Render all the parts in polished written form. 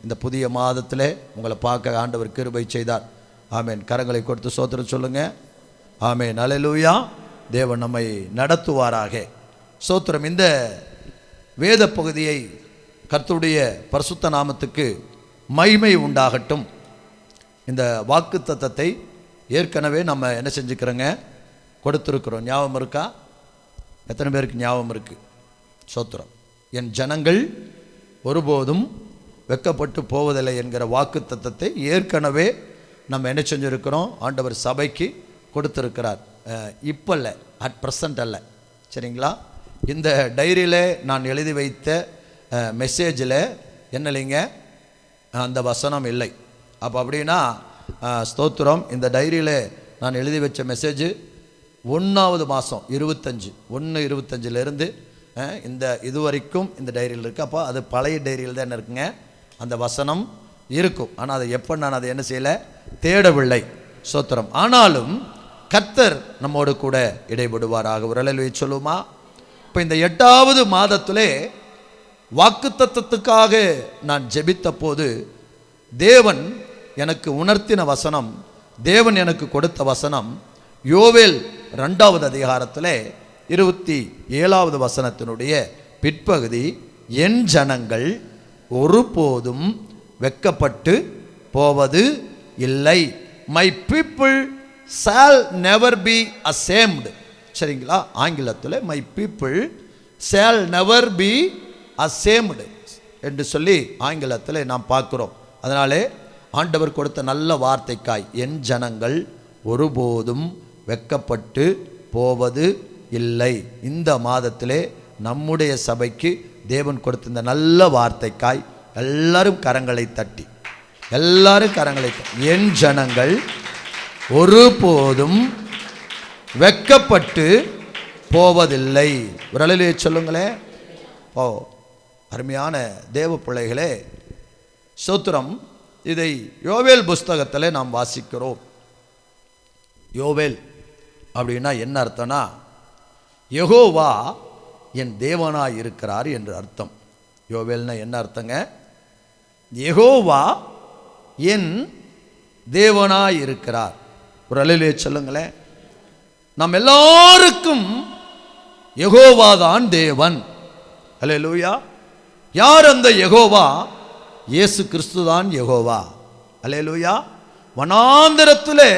இந்த புதிய மாதத்தில் உங்களை பார்க்க ஆண்டவர் கிருபை செய்தார். ஆமேன். கரங்களை கொடுத்து சோத்திரம் சொல்லுங்க. ஆமேன். அல்லேலூயா. தேவன் நம்மை நடத்துவாராக. சோத்திரம். இந்த வேத பகுதியை கர்த்தருடைய பரிசுத்த நாமத்துக்கு மகிமை உண்டாகட்டும். இந்த வாக்கு தத்தத்தை ஏற்கனவே நம்ம என்ன செஞ்சுக்கிறோங்க, கொடுத்துருக்குறோம். ஞாபகம் இருக்கா? எத்தனை பேருக்கு ஞாபகம் இருக்குது? சோத்திரம். என் ஜனங்கள் ஒருபோதும் வெட்கப்பட்டு போவதில்லை என்கிற வாக்கு தத்தத்தை ஏற்கனவே நம்ம என்ன செஞ்சுருக்கிறோம், ஆண்டவர் சபைக்கு கொடுத்துருக்கிறார். இப்போ இல்லை, அட் ப்ரெசண்ட் அல்ல. சரிங்களா? இந்த டைரியில் நான் எழுதி வைத்த மெசேஜில் என்ன இல்லைங்க, அந்த வசனம் இல்லை. அப்போ அப்படின்னா ஸ்தோத்திரம், இந்த டைரியில் நான் எழுதி வச்ச மெசேஜ் 1வது மாதம் 25/1/25 இந்த இதுவரைக்கும் இந்த டைரியில் இருக்குது. அப்போ அது பழைய டைரியில் தான் இருக்குங்க, அந்த வசனம் இருக்கும். ஆனால் அதை எப்போ நான் அதை என்ன செய்யலை, தேடவில்லை. ஸ்தோத்திரம். ஆனாலும் கர்த்தர் நம்மோடு கூட இடைபடுவாராக. ஒரு அல்லேலூயா சொல்லுமா? இப்போ இந்த 8வது மாதத்திலே வாக்குத்தத்தத்துக்காக நான் ஜெபித்த போது தேவன் எனக்கு உணர்த்தின வசனம், தேவன் எனக்கு கொடுத்த வசனம் யோவேல் 2வது அதிகாரத்தில் 27வது வசனத்தினுடைய பிற்பகுதி, என் ஜனங்கள் ஒருபோதும் வெட்கப்பட்டு போவது இல்லை. My people shall never be ashamed. சரிங்களா? ஆங்கிலத்தில் my people shall never be ashamed என்று சொல்லி ஆங்கிலத்தில் நாம் பார்க்குறோம். அதனாலே ஆண்டவர் கொடுத்த நல்ல வார்த்தைக்காய் என் ஜனங்கள் ஒருபோதும் வெட்கப்பட்டு போவது இல்லை. இந்த மாதத்திலே நம்முடைய சபைக்கு தேவன் கொடுத்த இந்த நல்ல வார்த்தைக்காய் எல்லாரும் கரங்களை தட்டி, என் ஜனங்கள் ஒருபோதும் வெட்கப்பட்டு போவதில்லை. ஒரு அல்லேலூயா சொல்லுங்களேன். ஓ அருமையான தேவ பிள்ளைகளே, ஸ்தோத்திரம். இதை யோவேல் புஸ்தகத்தில் நாம் வாசிக்கிறோம். யோவேல் அப்படின்னா என்ன அர்த்தம்னா, யெகோவா என் தேவனாய் இருக்கிறார் என்று அர்த்தம். யோவேல்னா என்ன அர்த்தங்க? யெகோவா என் தேவனாய் இருக்கிறார். ஒரு அல்லேலூயா சொல்லுங்களேன். நம் எல்லாருக்கும் யெகோவா தான் தேவன். அல்லேலூயா. யார் அந்த யெகோவா? இயேசு கிறிஸ்து தான் யெகோவா. அல்லேலூயா. வனாந்தரத்திலே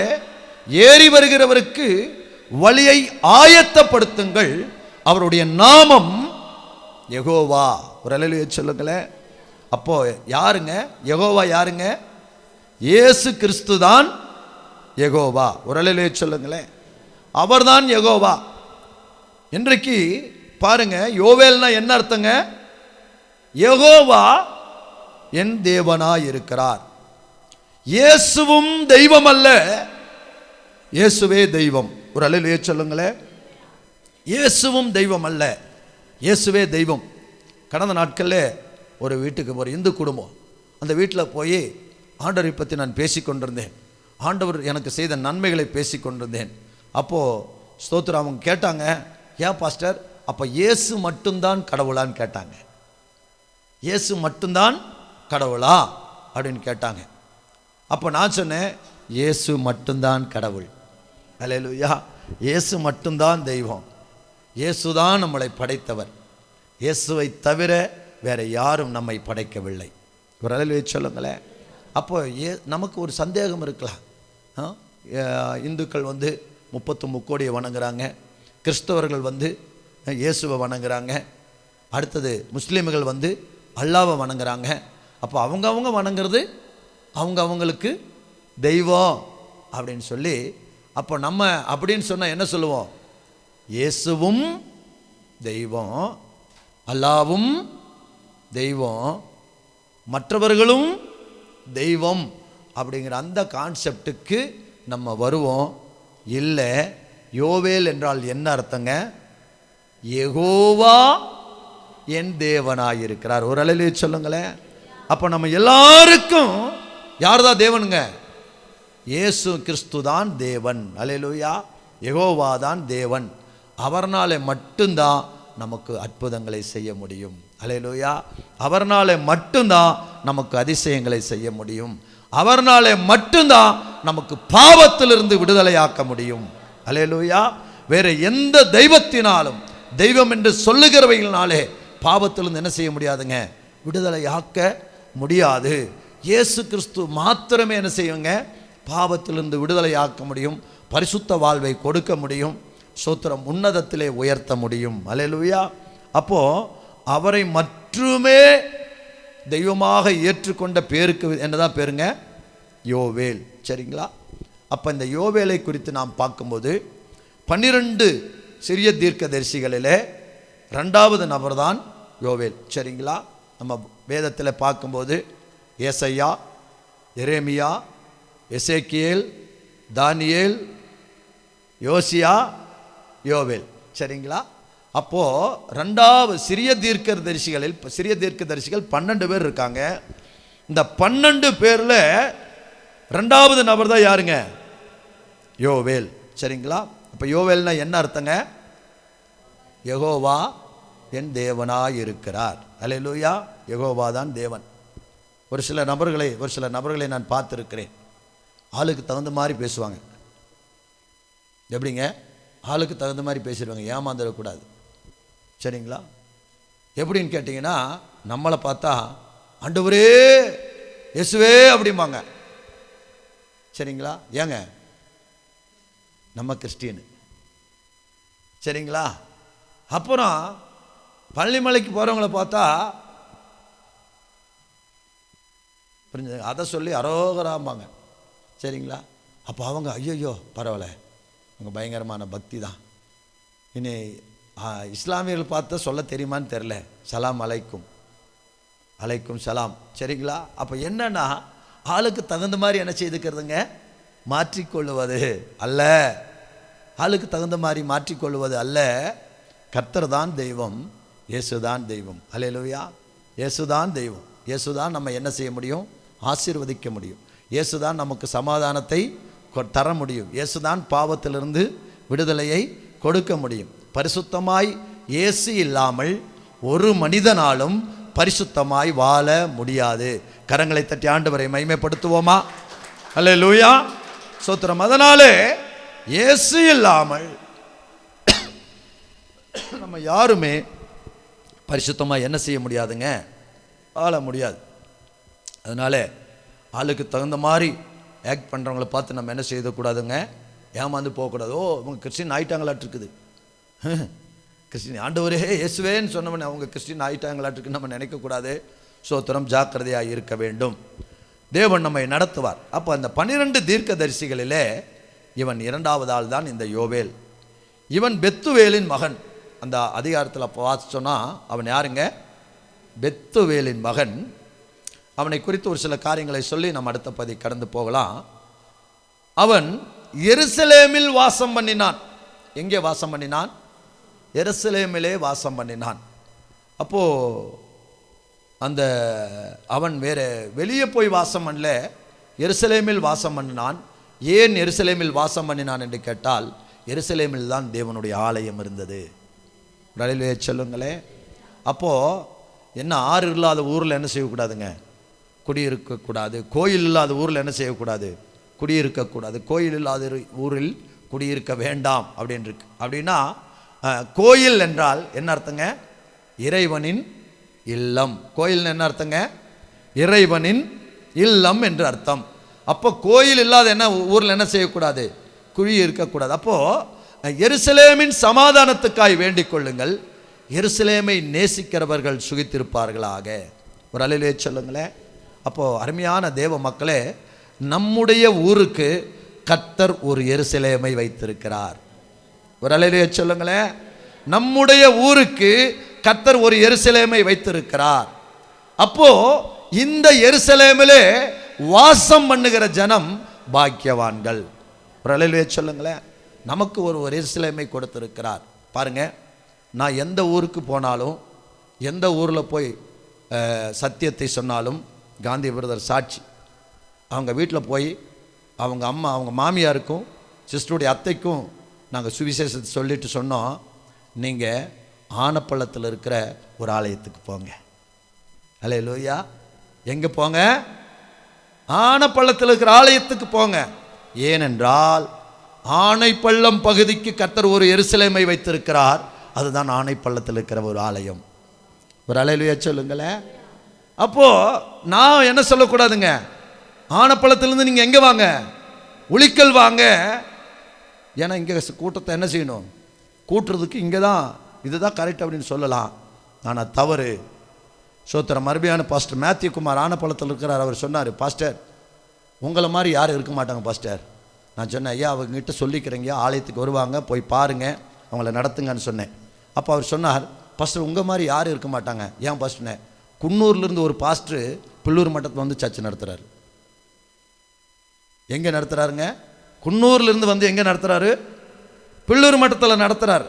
ஏறி வருகிறவருக்கு வழியை ஆயத்தப்படுத்துங்கள், அவருடைய நாமம் யெகோவா. ஒரு அல்லேலூயா சொல்லுங்களேன். அப்போ யாருங்க யெகோவா? யாருங்க? இயேசு கிறிஸ்து தான் யெகோவா. ஒரு அல்லேலூயா சொல்லுங்களேன். அவர்தான் யெகோவா. இன்றைக்கு பாருங்க, யோவேல்னா என்ன அர்த்தங்க? யெகோவா என் தேவனாய் இருக்கிறார். இயேசுவும் தெய்வம் அல்ல, இயேசுவே தெய்வம். ஒரு அல்லேலூயா சொல்லுங்களேன். இயேசுவும் தெய்வம் அல்ல, இயேசுவே தெய்வம். கடந்த நாட்களில் ஒரு வீட்டுக்கு, ஒரு இந்து குடும்பம், அந்த வீட்டில் போய் ஆண்டவரை பற்றி நான் பேசிக்கொண்டிருந்தேன். ஆண்டவர் எனக்கு செய்த நன்மைகளை பேசிக்கொண்டிருந்தேன். அப்போது ஸ்தோத்திரம், அவங்க கேட்டாங்க, ஏன் பாஸ்டர் அப்போ இயேசு மட்டும்தான் கடவுளான்னு கேட்டாங்க. இயேசு மட்டும்தான் கடவுளா அப்படின்னு கேட்டாங்க. அப்போ நான் சொன்னேன், இயேசு மட்டும்தான் கடவுள். அல்லேலூயா. இயேசு மட்டும்தான் தெய்வம். இயேசு தான் நம்மளை படைத்தவர். இயேசுவை தவிர வேற யாரும் நம்மை படைக்கவில்லை. ஒரு அல்லேலூயா சொல்லுங்களேன். அப்போ நமக்கு ஒரு சந்தேகம் இருக்கலாம். இந்துக்கள் 33 கோடியை வணங்குறாங்க, கிறிஸ்தவர்கள் இயேசுவை வணங்குறாங்க, அடுத்தது முஸ்லீம்கள் அல்லாவை வணங்குறாங்க. அப்போ அவங்க வணங்குறது அவங்களுக்கு தெய்வம் அப்படின்னு சொல்லி, அப்போ நம்ம அப்படின்னு சொன்னால் என்ன சொல்லுவோம்? இயேசுவும் தெய்வம், அல்லாவும் தெய்வம், மற்றவர்களும் தெய்வம் அப்படிங்கிற அந்த கான்செப்டுக்கு நம்ம வருவோம். இல்லை, யோவேல் என்றால் என்ன அர்த்தங்க? யெகோவா என் தேவனாயிருக்கிறார். ஒரு அல்லேலூயா சொல்லுங்களேன். அப்போ நம்ம எல்லாருக்கும் யார் தான் தேவனுங்க? இயேசு கிறிஸ்து தான் தேவன். அல்லேலூயா. யெகோவா தான் தேவன். அவர்னாலே மட்டும்தான் நமக்கு அற்புதங்களை செய்ய முடியும். அல்லேலூயா. அவர்னாலே மட்டும்தான் நமக்கு அதிசயங்களை செய்ய முடியும். அவர்னாலே மட்டும்தான் நமக்கு பாவத்திலிருந்து விடுதலையாக்க முடியும். அல்லேலூயா. வேற எந்த தெய்வத்தினாலும், தெய்வம் என்று சொல்லுகிறவைகளினாலே பாவத்திலிருந்து என்ன செய்ய முடியாதுங்க, விடுதலையாக்க முடியாது. இயேசு கிறிஸ்து மாத்திரமே என்ன செய்யுங்க, பாவத்திலிருந்து விடுதலையாக்க முடியும், பரிசுத்த வாழ்வை கொடுக்க முடியும், ஸ்தோத்திரம், உன்னதத்திலே உயர்த்த முடியும். அல்லேலூயா. அப்போ அவரை மட்டுமே தெய்வமாக ஏற்றுக்கொண்ட பேருக்கு என்னதான் பேருங்க, யோவேல். சரிங்களா? அப்போ இந்த யோவேலை குறித்து நாம் பார்க்கும்போது 12 சிறிய தீர்க்கதரிசிகளிலே 2வது நபர் தான் யோவேல். சரிங்களா? நம்ம வேதத்தில் பார்க்கும்போது ஏசையா, எரேமியா, எசேக்கியேல், தானியேல், யோசியா, யோவேல். சரிங்களா? அப்போது 2வது சிறிய தீர்க்கதரிசிகள் 12 பேர் இருக்காங்க. இந்த 12 பேரில் 2வது நபர் தான் யாருங்க, யோவேல். சரிங்களா? அப்போ யோவேல்னா என்ன அர்த்தங்க, யெகோவா என் தேவனாய் இருக்கிறார். அல்லேலூயா. யெகோவா தான் தேவன். ஒரு சில நபர்களை நான் பார்த்துருக்கிறேன். ஆளுக்கு தகுந்த மாதிரி பேசுவாங்க. எப்படிங்க, ஆளுக்கு தகுந்த மாதிரி பேசிடுவாங்க, ஏமாந்துடக்கூடாது. சரிங்களா? எப்படின்னு கேட்டிங்கன்னா, நம்மளை பார்த்தா ஆண்டவரே இயேசுவே அப்படிம்பாங்க. சரிங்களா? ஏங்க, நம்ம கிறிஸ்டியனு. சரிங்களா? அப்புறம் பள்ளிமலைக்கு போகிறவங்கள பார்த்தா புரிஞ்சு அதை சொல்லி அரோகராம்பாங்க. சரிங்களா? அப்போ அவங்க ஐயோ பரவாயில்ல, அவங்க பயங்கரமான பக்தி தான். இனி இஸ்லாமியர்கள் பார்த்து சொல்ல தெரியுமான்னு தெரில, சலாம் அலைக்கும், அலைக்கும் சலாம். சரிங்களா? அப்போ என்னன்னா, ஆளுக்கு தகுந்த மாதிரி என்ன செய்துக்கிறதுங்க, மாற்றிக்கொள்ளுவது அல்ல. ஆளுக்கு தகுந்த மாதிரி மாற்றிக்கொள்வது அல்ல. கர்த்தர் தான் தெய்வம், இயேசுதான் தெய்வம். அல்லேலூயா. இயேசுதான் தெய்வம். இயேசுதான் நம்ம என்ன செய்ய முடியும், ஆசீர்வதிக்க முடியும். இயேசுதான் நமக்கு சமாதானத்தை தர முடியும். இயேசுதான் பாவத்திலிருந்து விடுதலையை கொடுக்க முடியும். பரிசுத்தமாய் இயேசு இல்லாமல் ஒரு மனிதனாலும் பரிசுத்தமாய் வாழ முடியாது. கரங்களை தட்டி ஆண்டவரை மகிமைப்படுத்துவோமா? அல்லேலூயா. ஸ்தோத்திரம். அதனாலே இயேசு இல்லாமல் நம்ம யாருமே பரிசுத்தமாக என்ன செய்ய முடியாதுங்க, வாழ முடியாது. அதனால ஆளுக்கு தகுந்த மாதிரி ஆக்ட் பண்ணுறவங்கள பார்த்து நம்ம என்ன செய்யக்கூடாதுங்க, ஏமாந்து போகக்கூடாது. ஓ அவங்க கிறிஸ்டின் ஆகிட்டாங்களாட்டிருக்குது, கிறிஸ்டின் ஆண்டவரே இயேசுவேன்னு சொன்னவனே அவங்க கிறிஸ்டின் ஆகிட்டாங்களாட்டிருக்கு நம்ம நினைக்கக்கூடாது. ஸ்தோத்திரம். ஜாக்கிரதையாக இருக்க வேண்டும். தேவன் நம்மை நடத்துவார். அப்போ அந்த 12 தீர்க்கதரிசிகளிலே இவன் 2வது ஆள் தான் இந்த யோவேல். இவன் பெத்துவேலின் மகன். அந்த அதிகாரத்தில் அப்போ வாசிச்சோன்னா அவன் யாருங்க, பெத்துவேலின் மகன். அவனை குறித்து ஒரு சில காரியங்களை சொல்லி நம்ம அடுத்த பதி கடந்து போகலாம். அவன் எருசலேமில் வாசம் பண்ணினான். எங்கே வாசம் பண்ணினான்? எருசலேமிலே வாசம் பண்ணினான். அப்போது அந்த அவன் வேற வெளியே போய் வாசம் பண்ணல, எருசலேமில் வாசம் பண்ணினான். ஏன் எருசலேமில் வாசம் பண்ணினான் என்று கேட்டால், எருசலேமில் தான் தேவனுடைய ஆலயம் இருந்தது. ரயில்வே சொல்லுங்களேன். அப்போது என்ன, ஆறு இல்லாத ஊரில் என்ன செய்யக்கூடாதுங்க, குடியிருக்கக்கூடாது. கோயில் இல்லாத ஊரில் என்ன செய்யக்கூடாது, குடியிருக்கக்கூடாது. கோயில் இல்லாத ஊரில் குடியிருக்க வேண்டாம் அப்படின்னு இருக்கு. அப்படின்னா கோயில் என்றால் என்ன அர்த்தங்க, இறைவனின் இல்லம். கோயில் என்ன அர்த்தங்க, இறைவனின் இல்லம் என்று அர்த்தம். அப்போ கோயில் இல்லாத என்ன ஊரில் என்ன செய்யக்கூடாது, குழி இருக்கக்கூடாது. அப்போது எருசலேமின் சமாதானத்துக்காய் வேண்டிக் கொள்ளுங்கள். எருசலேமை நேசிக்கிறவர்கள் சுகித்திருப்பார்களாக. ஒரு அல்லேலூயா சொல்லுங்களேன். அப்போது அருமையான தேவ மக்களே, நம்முடைய ஊருக்கு கர்த்தர் ஒரு எருசலேமை வைத்திருக்கிறார். ஒரு அல்லேலூயா சொல்லுங்களேன். நம்முடைய ஊருக்கு கர்த்தர் ஒரு எருசலேமை வைத்திருக்கிறார். அப்போ இந்த எருசலேமிலே வாசம் பண்ணுகிற ஜனம் பாக்கியவான்கள். ஒரு அல்லேலூயா சொல்லுங்களேன். நமக்கு ஒரு எருசலேமை கொடுத்திருக்கிறார். பாருங்க, நான் எந்த ஊருக்கு போனாலும், எந்த ஊரில் போய் சத்தியத்தை சொன்னாலும், காந்தி பிரதர் சாட்சி, அவங்க வீட்டில் போய் அவங்க அம்மா, அவங்க மாமியாருக்கும் சிஸ்டருடைய அத்தைக்கும் நாங்கள் சுவிசேஷத்தை சொல்லிட்டு சொன்னோம், நீங்கள் ஆனப்பள்ளத்தில் இருக்கிற ஒரு ஆலயத்துக்கு போங்க. அல்லேலூயா. எங்கே போங்க? ஆனப்பள்ளத்தில் இருக்கிற ஆலயத்துக்கு போங்க. ஏனென்றால் ஆனைப்பள்ளம் பகுதிக்கு கர்த்தர் ஒரு எருசலேமை வைத்திருக்கிறார். அதுதான் ஆனைப்பள்ளத்தில் இருக்கிற ஒரு ஆலயம். ஒரு அல்லேலூயா சொல்லுங்களேன். அப்போது நான் என்ன சொல்லக்கூடாதுங்க, ஆனப்பள்ளத்திலேருந்து நீங்கள் எங்கே வாங்க? உளிக்கல் வாங்க. ஏன்னா இங்கே கூட்டத்தை என்ன செய்யணும்? கூட்டுறதுக்கு இங்கே தான், இதுதான் கரெக்ட் அப்படின்னு சொல்லலாம். ஆனால் தவறு. சோத்திரம். மறுபடியான பாஸ்டர் மேத்யூ குமார் ஆனப்பள்ளத்தில் இருக்கிறார். அவர் சொன்னார், பாஸ்டர் உங்களை மாதிரி யாரும் இருக்க மாட்டாங்க பாஸ்டர். நான் சொன்னேன், ஐயா அவங்ககிட்ட சொல்லிக்கிறேங்க, ஆலயத்துக்கு வருவாங்க, போய் பாருங்கள், அவங்கள நடத்துங்கன்னு சொன்னேன். அப்போ அவர் சொன்னார், பாஸ்டர் உங்கள் மாதிரி யாரும் இருக்க மாட்டாங்க. ஏன் பாஸ்டர்னே? குன்னூர்லேருந்து ஒரு பாஸ்டர் பில்லூர் மட்டத்தில் வந்து சர்ச்சை நடத்துகிறார். எங்கே நடத்துகிறாருங்க? குன்னூர்லேருந்து வந்து எங்கே நடத்துகிறாரு? பில்லூர் மட்டத்தில் நடத்துகிறார்.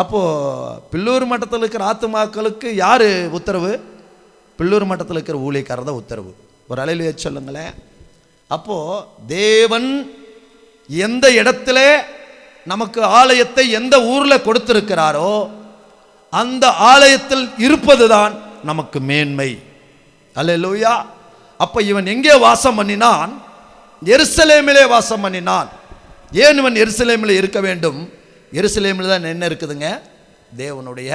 அப்போது பில்லூர் மட்டத்தில் இருக்கிற ஆத்துமாக்களுக்கு யார் உத்தரவு? பில்லூர் மட்டத்தில் இருக்கிற ஊழியக்காரர் தான் உத்தரவு. ஒரு அலையிலேயே சொல்லுங்களேன். அப்போது தேவன் எந்த இடத்துல நமக்கு ஆலயத்தை எந்த ஊரில் கொடுத்திருக்கிறாரோ அந்த ஆலயத்தில் இருப்பது தான் நமக்கு மேன்மை. அல்லேலூயா. அப்போ இவன் எங்கே வாசம் பண்ணினான்? எருசலேமிலே வாசம் பண்ணினான். ஏன் இவன் எருசலேமில் இருக்க வேண்டும்? எருசலேமில் தான் என்ன இருக்குதுங்க? தேவனுடைய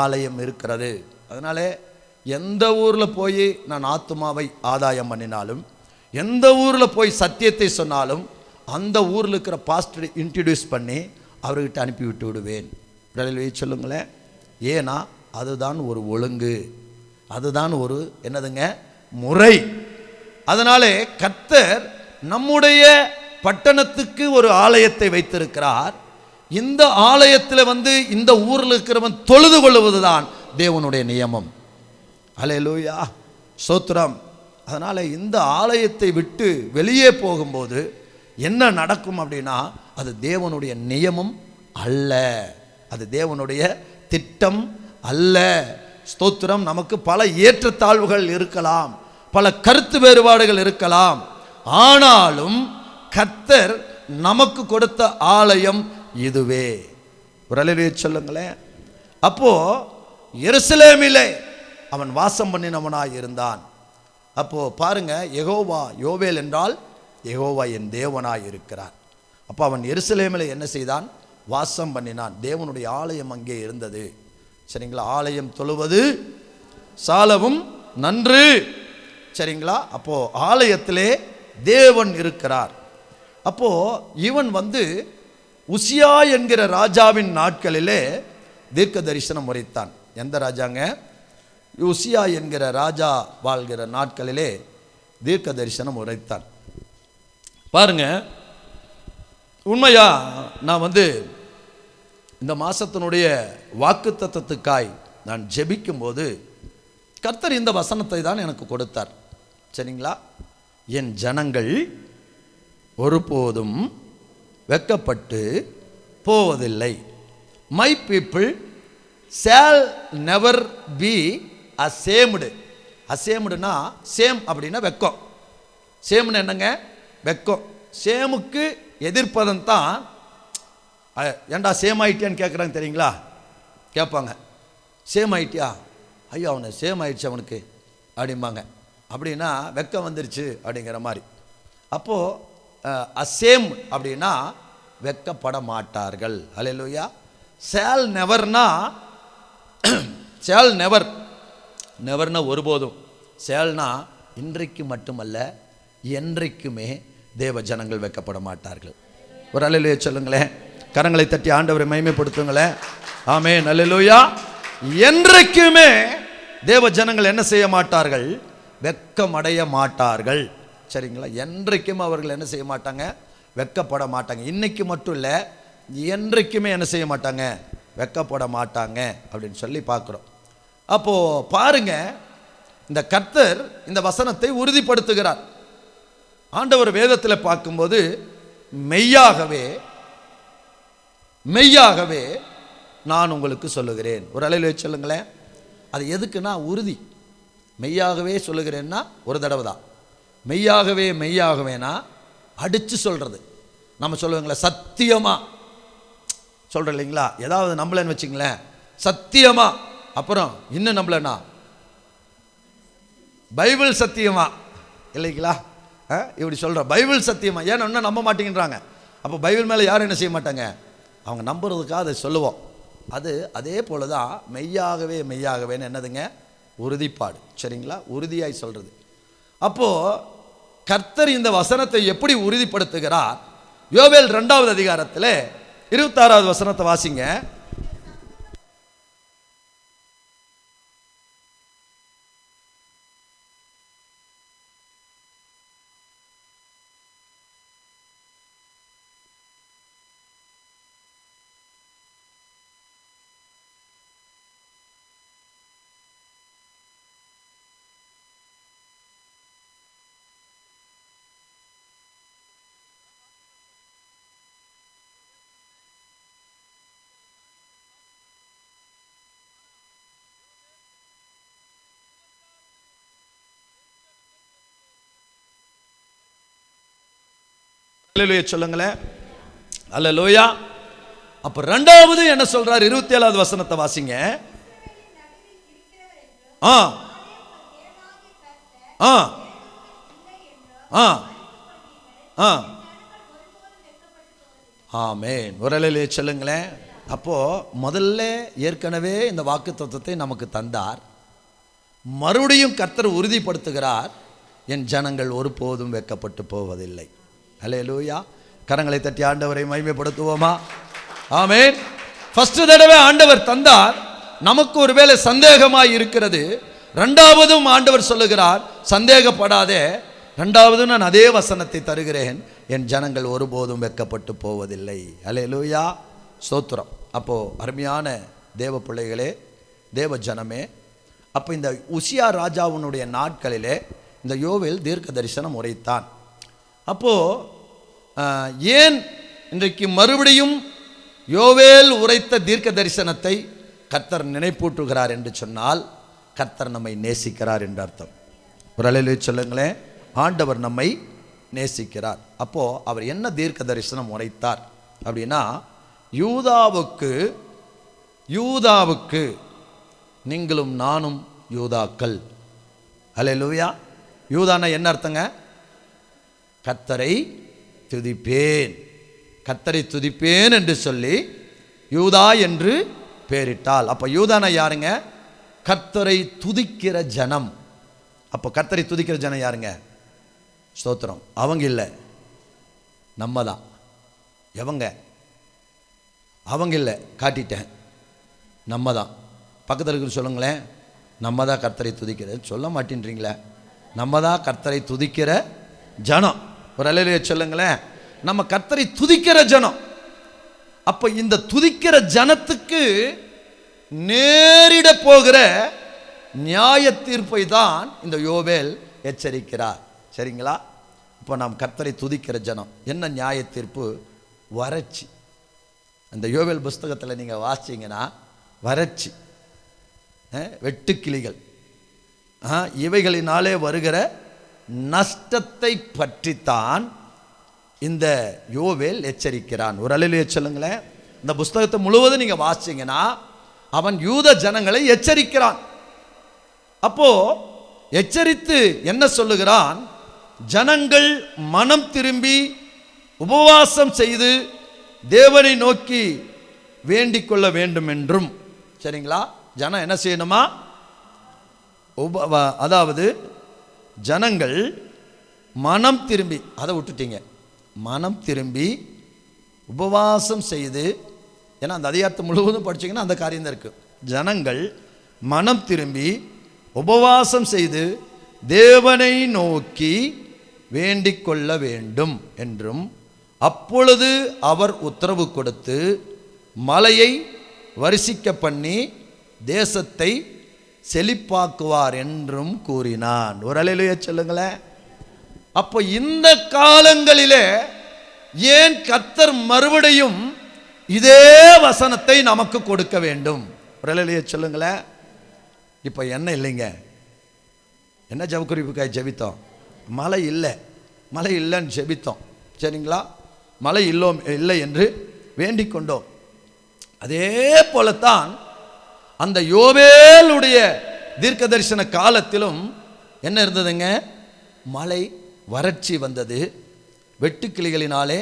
ஆலயம் இருக்கிறது. அதனால எந்த ஊரில் போய் நான் ஆத்துமாவை ஆதாயம் பண்ணினாலும், எந்த ஊரில் போய் சத்தியத்தை சொன்னாலும், அந்த ஊரில் இருக்கிற பாஸ்டரை இன்ட்ரடியூஸ் பண்ணி அவர்கிட்ட அனுப்பி விட்டு விடுவேன். சொல்லுங்களேன். ஏன்னா அதுதான் ஒரு ஒழுங்கு, அதுதான் ஒரு என்னதுங்க முறை. அதனாலே கர்த்தர் நம்முடைய பட்டணத்துக்கு ஒரு ஆலயத்தை வைத்திருக்கிறார். இந்த ஆலயத்தில் வந்து இந்த ஊரில் இருக்கிறவன் தொழுது கொள்வதுதான் தேவனுடைய நியமம். அல்லேலூயா, ஸ்தோத்திரம். அதனால் இந்த ஆலயத்தை விட்டு வெளியே போகும்போது என்ன நடக்கும் அப்படின்னா, அது தேவனுடைய நியமம் அல்ல, அது தேவனுடைய திட்டம் அல்ல. ஸ்தோத்திரம். நமக்கு பல ஏற்றத்தாழ்வுகள் இருக்கலாம், பல கருத்து வேறுபாடுகள் இருக்கலாம். ஆனாலும் கர்த்தர் நமக்கு கொடுத்த ஆலயம் இதுவே. ஒரு அல்லேலூயா சொல்லுங்களேன். அப்போ எருசலேமிலே அவன் வாசம் பண்ணினவனாய் இருந்தான். அப்போ பாருங்க, யெகோவா, யோவேல் என்றால் யெகோவா என் தேவனாய் இருக்கிறார். அப்போ அவன் எருசலேமில் என்ன செய்தான்? வாசம் பண்ணினான். தேவனுடைய ஆலயம் அங்கே இருந்தது. சரிங்களா? ஆலயம் தொழுவது சாலவும் நன்று. சரிங்களா? அப்போ ஆலயத்திலே தேவன் இருக்கிறார். அப்போ இவன் வந்து உசியா என்கிற ராஜாவின் நாட்களிலே தீர்க்க தரிசனம் உரைத்தான். எந்த ராஜாங்க? உசியா என்கிற ராஜா வாழ்கிற நாட்களிலே தீர்க்க தரிசனம் உரைத்தான். பாருங்க, உண்மையா நான் வந்து இந்த மாசத்தினுடைய வாக்குத்தத்தத்துக்காய் நான் ஜெபிக்கும் போது கர்த்தர் இந்த வசனத்தை தான் எனக்கு கொடுத்தார். சரிங்களா? என் ஜனங்கள் ஒருபோதும் வெட்கப்பட்டு போவதில்லை. My people shall never be ashamed. அசேம்டுனா சேம் அப்படின்னா வெக்கம். சேம்னு என்னங்க? வெக்கம். சேமுக்கு எதிர்ப்பதம் தான். ஏண்டா சேம் ஆயிட்டியான்னு கேட்குறாங்க தெரியுங்களா? கேட்பாங்க, சேம் ஆயிட்டியா? ஐயோ அவனை சேம் ஆயிடுச்சு அவனுக்கு அப்படிம்பாங்க. அப்படின்னா வெக்கம் வந்துருச்சு அப்படிங்கிற மாதிரி. அப்போது அசேம் அப்படின்னா வெக்கப்பட மாட்டார்கள். அல்லேலூயா. ஷால் நெவர்னா, ஷால் நெவர், நெவர்னா ஒருபோதும், ஷால்னா இன்றைக்கு மட்டுமல்ல என்றைக்குமே தேவ ஜனங்கள் வெக்கப்பட மாட்டார்கள். ஒரு அல்லேலூயா சொல்லுங்களேன். கரங்களை தட்டி ஆண்டவரை மகிமைப்படுத்துங்களேன். ஆமென், அல்லேலூயா. என்றைக்குமே தேவ ஜனங்கள் என்ன செய்ய மாட்டார்கள்? வெட்கமடைய மாட்டார்கள். சரிங்களா? என்றைக்கும் அவர்கள் என்ன செய்ய மாட்டாங்க? வெட்கப்பட மாட்டாங்க. இன்னைக்கு மட்டும் இல்லை, என்றைக்குமே என்ன செய்ய மாட்டாங்க? வெட்கப்பட மாட்டாங்க அப்படின்னு சொல்லி பார்க்குறோம். அப்போது பாருங்க, இந்த கர்த்தர் இந்த வசனத்தை உறுதிப்படுத்துகிறார். ஆண்டவர் வேதத்தில் பார்க்கும்போது மெய்யாகவே மெய்யாகவே நான் உங்களுக்கு சொல்லுகிறேன். ஒரு அல்லேலூயா சொல்லுங்களேன். அது எதுக்குன்னா உறுதி. மெய்யாகவே சொல்லுகிறேன்னா ஒரு தடவை தான். மெய்யாகவே மெய்யாகவேனா அடித்து சொல்கிறது. நம்ம சொல்லுவாங்களே சத்தியமாக சொல்கிறோம் இல்லைங்களா? ஏதாவது நம்மளேன்னு வச்சுங்களேன், சத்தியமா. அப்புறம் இன்னும் நம்மளனா பைபிள் சத்தியமா இல்லைங்களா? இப்படி சொல்ற பைபிள் சத்தியமா. ஏன்னா இன்னும் நம்ப மாட்டேங்கிறாங்க. அப்போ பைபிள் மேலே யாரும் என்ன செய்ய மாட்டாங்க, அவங்க நம்புறதுக்காக அதை சொல்லுவோம். அதே போல தான் மெய்யாகவே மெய்யாகவேன்னு என்னதுங்க, உறுதிப்பாடு. சரிங்களா? உறுதியாய் சொல்றது. அப்போ கர்த்தர் இந்த வசனத்தை எப்படி உறுதிப்படுத்துகிறார்? யோவேல் 2வது அதிகாரத்தில் 26வது வசனத்தை வாசிங்க. அல்லேலூயா சொல்லுங்களேன். அல்லேலூயா. அப்ப 2வது என்ன சொல்றார்? 27வது வசனத்தை வாசிங்க. ஆமென். ஒரு அல்லேலூயா சொல்லுங்களேன். அப்போ முதல்ல ஏற்கனவே இந்த வாக்குத்தத்தத்தை நமக்கு தந்தார். மறுபடியும் கர்த்தர் உறுதிப்படுத்துகிறார், என் ஜனங்கள் ஒருபோதும் வெட்கப்பட்டு போவதில்லை. அல்லேலூயா. கரங்களை தட்டி ஆண்டவரை மகிமைப்படுத்துவோமா? ஆமென். ஃபர்ஸ்ட் தடவை ஆண்டவர் தந்தார், நமக்கு ஒருவேளை சந்தேகமாய் இருக்கிறது. 2வதும் ஆண்டவர் சொல்லுகிறார், சந்தேகப்படாதே, 2வது நான் அதே வசனத்தை தருகிறேன், என் ஜனங்கள் ஒருபோதும் வெட்கப்பட்டு போவதில்லை. அல்லேலூயா. ஸ்தோத்திரம். அப்போ அருமையான தேவ பிள்ளைகளே, தேவ ஜனமே, அப்போ இந்த உசியா ராஜாவினுடைய நாட்களிலே இந்த யோவேல் தீர்க்க தரிசனம் உரைத்தான். அப்போது ஏன் இன்றைக்கு மறுபடியும் யோவேல் உரைத்த தீர்க்க தரிசனத்தை கர்த்தர் நினைப்பூட்டுகிறார் என்று சொன்னால், கர்த்தர் நம்மை நேசிக்கிறார் என்று அர்த்தம். ஒரு அல்லேலூயா சொல்லுங்களேன். ஆண்டவர் நம்மை நேசிக்கிறார். அப்போது அவர் என்ன தீர்க்க தரிசனம் உரைத்தார் அப்படின்னா, யூதாவுக்கு நீங்களும் நானும் யூதாக்கள். அல்லேலூயா. யூதானா என்ன அர்த்தங்க? கர்த்தரை துதிப்பேன், கர்த்தரை துதிப்பேன் என்று சொல்லி யூதா என்று பெயரிட்டால். அப்போ யூதானா யாருங்க? கர்த்தரை துதிக்கிற ஜனம். அப்போ கர்த்தரை துதிக்கிற ஜனம் யாருங்க? ஸ்தோத்திரம். அவங்க இல்லை, நம்ம தான். எவங்க? அவங்க இல்லை, காட்டிட்டேன், நம்ம தான். பக்கத்தில் இருக்கிற சொல்லுங்களேன், நம்ம தான் கர்த்தரை துதிக்கிறது. சொல்ல மாட்டேன்றீங்களே. நம்ம தான் கர்த்தரை துதிக்கிற ஜனம். ஒரு அல்லேலூயா சொல்லுங்களேன். நம்ம கர்த்தரை துதிக்கிற ஜனம். அப்போ இந்த துதிக்கிற ஜனத்துக்கு நேரிட போகிற நியாய தீர்ப்பை தான் இந்த யோவேல் எச்சரிக்கிறார். சரிங்களா? இப்போ நாம் கர்த்தரை துதிக்கிற ஜனம். என்ன நியாய தீர்ப்பு? வறட்சி. அந்த யோவேல் புஸ்தகத்தில் நீங்கள் வாசிங்கன்னா வறட்சி, வெட்டுக்கிளிகள், இவைகளினாலே வருகிற நஷ்டத்தை பற்றித்தான் இந்த யோவேல் எச்சரிக்கிறான். ஒரு அல்லேலூயா சொல்லுங்களேன். இந்த புஸ்தகத்தை முழுவதும் நீங்கள் வாசிங்கன்னா அவன் யூத ஜனங்களை எச்சரிக்கிறான். அப்போ எச்சரித்து என்ன சொல்லுகிறான்? ஜனங்கள் மனம் திரும்பி உபவாசம் செய்து தேவனை நோக்கி வேண்டிக் கொள்ள வேண்டும் என்றும். சரிங்களா? ஜனம் என்ன செய்யணுமா? அதாவது ஜனங்கள் மனம் திரும்பி, அதை விட்டுட்டீங்க, மனம் திரும்பி உபவாசம் செய்து, ஏன்னா அந்த அதிகாரத்தை முழுவதும் படிச்சிங்கன்னா அந்த காரியம் தான் இருக்குது. ஜனங்கள் மனம் திரும்பி உபவாசம் செய்து தேவனை நோக்கி வேண்டிக் கொள்ள வேண்டும் என்றும், அப்பொழுது அவர் உத்தரவு கொடுத்து மலையை வரிசிக்க பண்ணி தேசத்தை செழிப்பாக்குவார் என்றும் கூறினான். ஒரு அல்லேலூயா சொல்லுங்களேன். அப்போ இந்த காலங்களிலே ஏன் கர்த்தர் மறுபடியும் இதே வசனத்தை நமக்கு கொடுக்க வேண்டும்? ஒரு அல்லேலூயா சொல்லுங்களேன். இப்போ என்ன இல்லைங்க, என்ன ஜெபக்குறிப்புக்காய் ஜெபித்தோம்? மழை இல்லைன்னு ஜெபித்தோம். சரிங்களா? மழை இல்லை என்று வேண்டிக் கொண்டோம். அதே போலத்தான் அந்த யோவேலுடைய தீர்க்க தரிசன காலத்திலும் என்ன இருந்ததுங்க? மழை வறட்சி வந்தது, வெட்டுக்கிளிகளினாலே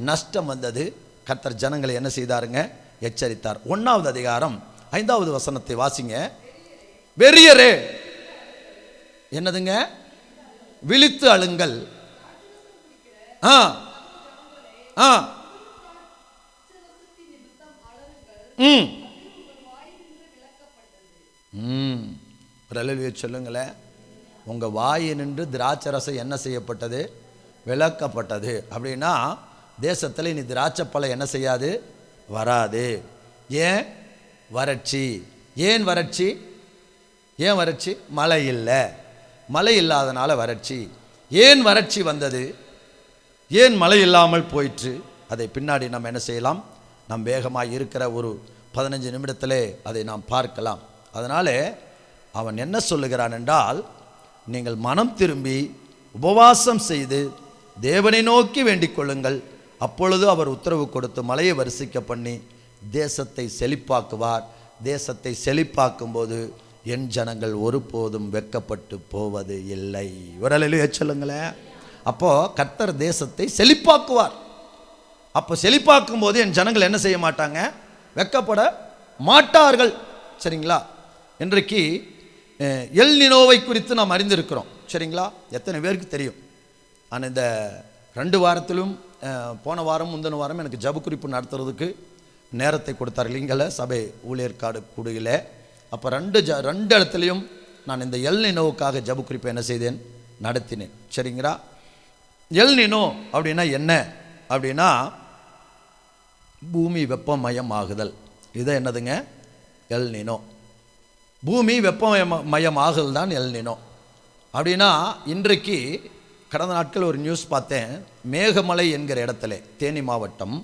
நஷ்டம் வந்தது. கர்த்தர் ஜனங்களை என்ன செய்தாருங்க? எச்சரித்தார். 1வது அதிகாரம் 5வது வசனத்தை வாசிங்க. வெறியரே, என்னதுங்க? விழித்து அழுங்கள். சொல்லுங்களேன். உங்க வாயை நின்று திராட்சை ரசம் என்ன செய்யப்பட்டது? விளக்கப்பட்டது. அப்படின்னா தேசத்தில் இனி திராட்சை பழம் என்ன செய்யாது? வராது. ஏன் வறட்சி? ஏன் வறட்சி? ஏன் வறட்சி? மழை இல்லை. மழை இல்லாதனால வறட்சி. ஏன் வறட்சி வந்தது? ஏன் மழை இல்லாமல் போயிற்று? அதை பின்னாடி நம்ம என்ன செய்யலாம்? நம் வேகமாக இருக்கிற ஒரு 15 நிமிடத்திலே அதை நாம் பார்க்கலாம். அதனாலே அவன் என்ன சொல்லுகிறான் என்றால், நீங்கள் மனம் திரும்பி உபவாசம் செய்து தேவனை நோக்கி வேண்டிக் கொள்ளுங்கள், அப்பொழுது அவர் உத்தரவு கொடுத்து மழையை வரிசிக்க பண்ணி தேசத்தை செழிப்பாக்குவார். தேசத்தை செழிப்பாக்கும் போது என் ஜனங்கள் ஒருபோதும் வெட்கப்பட்டு போவது இல்லை. ஒரு அல்லேலூயா சொல்லுங்களேன். அப்போ கர்த்தர் தேசத்தை செழிப்பாக்குவார். அப்போ செழிப்பாக்கும் போது என் ஜனங்கள் என்ன செய்ய மாட்டாங்க? வெட்கப்பட மாட்டார்கள். சரிங்களா? இன்றைக்கு எல் நினோவை குறித்து நாம் அறிந்திருக்கிறோம். சரிங்களா? எத்தனை பேருக்கு தெரியும்? ஆனால் இந்த 2 வாரத்திலும் போன வாரம் முந்தின வாரம் எனக்கு ஜப குறிப்பு நடத்துறதுக்கு நேரத்தை கொடுத்தார்கள் இங்கே சபை ஊழியர்காடு கூடுகையில். அப்போ 2 இடத்துலையும் நான் இந்த எல் நினோவுக்காக ஜப குறிப்பை என்ன செய்தேன்? நடத்தினேன். சரிங்களா? எல் நினோ அப்படின்னா என்ன அப்படின்னா, பூமி வெப்பமயமாகுதல். இதை என்னதுங்க? El Nino. பூமி வெப்பமயமாகுதல் தான் எல் நினோ. அப்படின்னா இன்றைக்கு கடந்த நாட்கள் ஒரு நியூஸ் பார்த்தேன். மேகமலை என்கிற இடத்துல, தேனி மாவட்டம்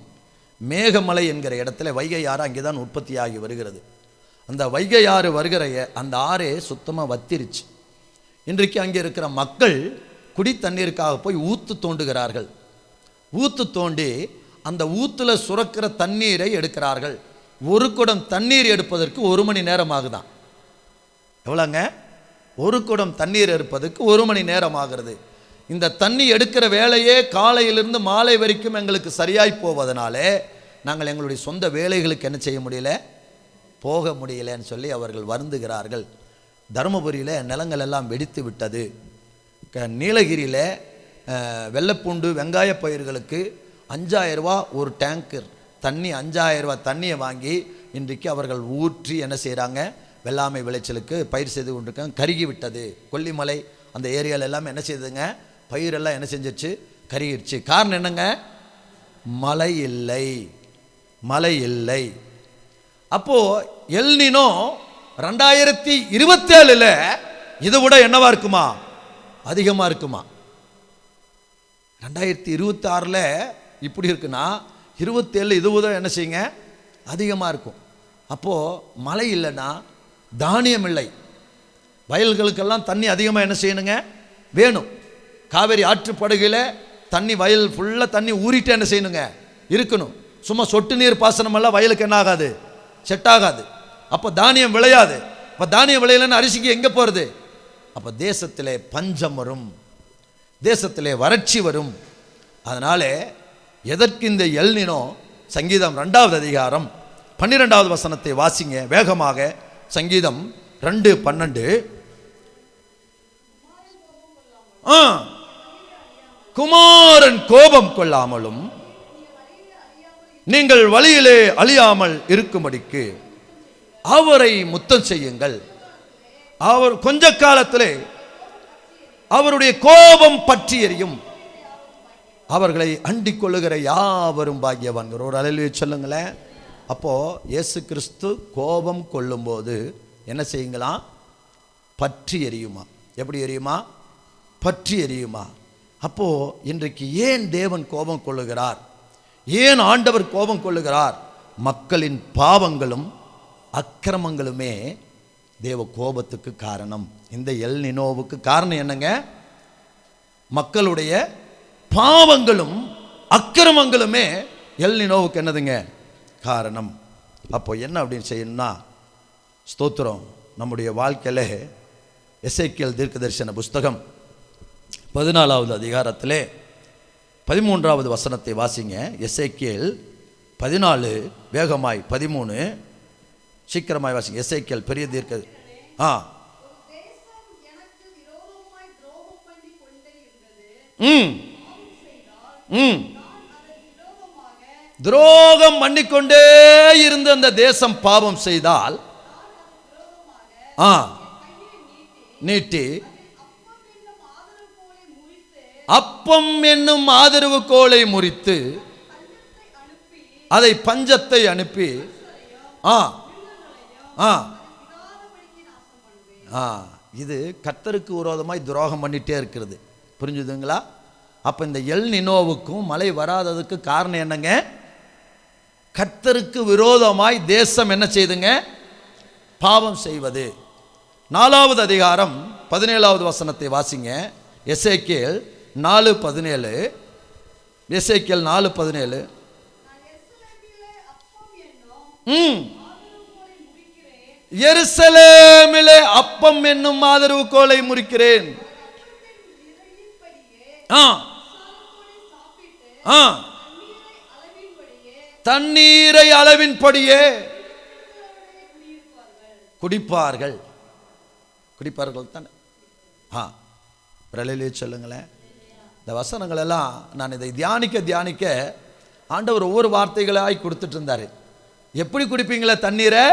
மேகமலை என்கிற இடத்துல வைகை ஆறு அங்கே தான் உற்பத்தியாகி வருகிறது. அந்த வைகை ஆறு வருகிற அந்த ஆறே சுத்தமாக வத்திருச்சு. இன்றைக்கு அங்கே இருக்கிற மக்கள் குடி தண்ணீருக்காக போய் ஊற்று தோண்டுகிறார்கள். ஊற்று தோண்டி அந்த ஊற்றுல சுரக்கிற தண்ணீரை எடுக்கிறார்கள். ஒரு குடம் தண்ணீர் எடுப்பதற்கு 1 மணி நேரம் ஆகுதான். எவ்வளோங்க? ஒரு குடம் தண்ணீர் எடுப்பதற்கு 1 மணி நேரம் ஆகிறது. இந்த தண்ணி எடுக்கிற வேலையே காலையிலிருந்து மாலை வரைக்கும் எங்களுக்கு சரியாய் போவதனாலே நாங்கள் எங்களுடைய சொந்த வேலைகளுக்கு என்ன செய்ய முடியல? போக முடியலன்னு சொல்லி அவர்கள் வருந்துகிறார்கள். தருமபுரியில் நிலங்கள் எல்லாம் வெடித்து விட்டது. நீலகிரியில் வெள்ளைப்பூண்டு வெங்காய பயிர்களுக்கு 5000 ரூபா ஒரு டேங்கர் தண்ணி, 5000 ரூபா தண்ணியை வாங்கி இன்றைக்கு அவர்கள் ஊற்றி என்ன செய்கிறாங்க? வெள்ளாமை விளைச்சலுக்கு பயிர் செய்து கொண்டிருக்காங்க. கருகி விட்டது. கொல்லிமலை அந்த ஏரியாவில் எல்லாம் என்ன செய்யுதுங்க? பயிரெல்லாம் என்ன செஞ்சிருச்சு? கருகிடுச்சு. காரணம் என்னங்க? மழை இல்லை. மழை இல்லை. அப்போது எல் நினோ 2027 இதை விட என்னவா இருக்குமா? அதிகமாக இருக்குமா? 2026 இப்படி இருக்குன்னா 27 இது விட என்ன செய்யுங்க? அதிகமாக இருக்கும். அப்போது மழை இல்லைன்னா தானியம் இல்லை. வயல்களுக்கெல்லாம் தண்ணி அதிகமாக என்ன செய்யணுங்க? வேணும். காவேரி ஆற்றுப்படுகையில் தண்ணி வயல் ஃபுல்லாக தண்ணி ஊறிட்டு என்ன செய்யணுங்க? இருக்கணும். சும்மா சொட்டு நீர் பாசனமெல்லாம் வயலுக்கு என்ன ஆகாது? செட் ஆகாது. அப்போ தானியம் விளையாது. இப்போ தானியம் விளையலன்னு அரிசிக்கு எங்கே போகிறது? அப்போ தேசத்திலே பஞ்சம் வரும், தேசத்திலே வறட்சி வரும். அதனால எதற்கு இந்த எல் நினோ? சங்கீதம் 2வது அதிகாரம் 12வது வசனத்தை வாசிங்க வேகமாக. சங்கீதம் 2:12. குமாரன் கோபம் கொள்ளாமலும் நீங்கள் வழியிலே அழியாமல் இருக்கும்படிக்கு அவரை முத்தம் செய்யுங்கள். அவர் கொஞ்ச காலத்திலே அவருடைய கோபம் பற்றி எரியும். அவர்களை அண்டிக் கொள்ளுகிற யாவரும் பாக்கியவான்கள். ஒரு அல்லேலூயா சொல்லுங்களேன். அப்போ இயேசு கிறிஸ்து கோபம் கொள்ளும்போது என்ன செய்யுங்களாம்? பற்றி எரியுமா? எப்படி எரியுமா? பற்றி எரியுமா? அப்போ இன்றைக்கு ஏன் தேவன் கோபம் கொள்ளுகிறார்? ஏன் ஆண்டவர் கோபம் கொள்ளுகிறார்? மக்களின் பாவங்களும் அக்கிரமங்களுமே தேவ கோபத்துக்கு காரணம். இந்த எல் நினோவுக்கு காரணம் என்னங்க? மக்களுடைய பாவங்களும் அக்கிரமங்களுமே எல் நினோவுக்கு என்னதுங்க? காரணம். அப்போ என்ன அப்படின்னு செய்யணும்னா, ஸ்தோத்திரம். நம்முடைய வாழ்க்கையில் எசேக்கியேல் தீர்க்கதரிசன புஸ்தகம் 14வது அதிகாரத்திலே 13வது வசனத்தை வாசிங்க. எசேக்கியேல் 14 வேகமாய் 13 சீக்கிரமாய் வாசிங்க. எசேக்கியேல் பெரிய தீர்க்க துரோகம் பண்ணிக்கொண்டே இருந்து அந்த தேசம் பாவம் செய்தால் நீட்டி அப்பம் என்னும் ஆதரவு கோலை முறித்து அதை பஞ்சத்தை அனுப்பி இது கர்த்தருக்கு விரோதமாய் துரோகம் பண்ணிட்டே இருக்கிறது. புரிஞ்சுதுங்களா? அப்ப இந்த எல் நினோவுக்கும் மழை வராததுக்கு காரணம் என்னங்க? கர்த்தருக்கு விரோதமாய் தேசம் என்ன செய்துங்க? பாவம் செய்வது. 4வது அதிகாரம் 17வது வசனத்தை வாசிங்க. எசேக்கியேல் 4:17. எசேக்கியேல் 4:17. எருசலேமிலே அப்பம் என்னும் ஆதரவு கோலை முறிக்கிறேன். தண்ணீரை அளவின்படியே குடிப்பார்கள். குடிப்பார்கள் தானே? பிரலையிலே சொல்லுங்களேன். இந்த வசனங்கள் எல்லாம் நான் இதை தியானிக்க ஆண்டவர் ஒவ்வொரு வார்த்தைகளாய் கொடுத்துட்டு இருந்தாரு. எப்படி குடிப்பீங்களா தண்ணீரை?